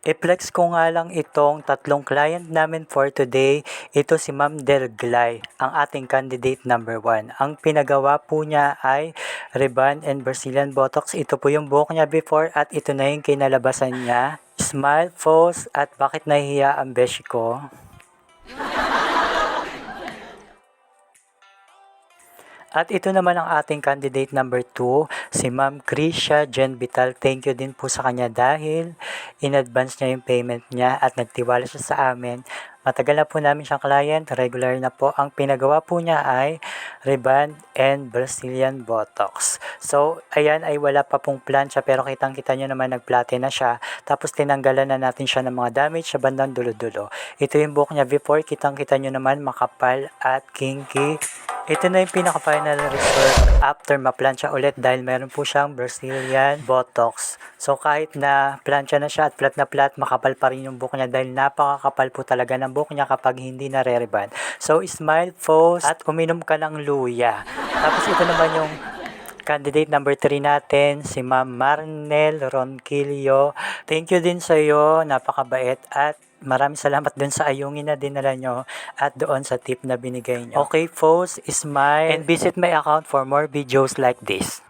I-flex ko nga lang itong tatlong client namin for today. Ito si Ma'am Delglay, ang ating candidate number 1. Ang pinagawa po niya ay Rebond and Brazilian Botox. Ito po yung buhok niya before at ito na yung kinalabasan niya. Smile, pose, at bakit nahihiya ang beshi ko? At ito naman ang ating candidate number 2, si Ma'am Krisha Jen Vital. Thank you din po sa kanya dahil in advance niya yung payment niya at nagtiwala siya sa amin. Matagal na po namin siyang client, regular na po. Ang pinagawa po niya ay Rebond and Brazilian Botox. So, ayan ay wala pa pong plancha pero kitang-kita nyo naman nag-platin na siya. Tapos tinanggalan na natin siya ng mga damage sa bandang dulo-dulo. Ito yung buhok niya before, kitang-kita nyo naman makapal at kinky. Ito na yung pinaka-final result after ma-plancha ulit dahil meron po siyang Brazilian Botox. So kahit na plancha na siya at flat, makapal pa rin yung buhok niya dahil napakakapal po talaga ng buhok niya kapag hindi nare-rebond. So smile, pose, at uminom ka ng luya. Tapos ito naman yung candidate number 3 natin, si Ma'am Marnel Ronquillo. Thank you din sa iyo, napakabait at maraming salamat dun sa ayungin na dinala nyo at doon sa tip na binigay nyo. Okay, folks, smile and visit my account for more videos like this.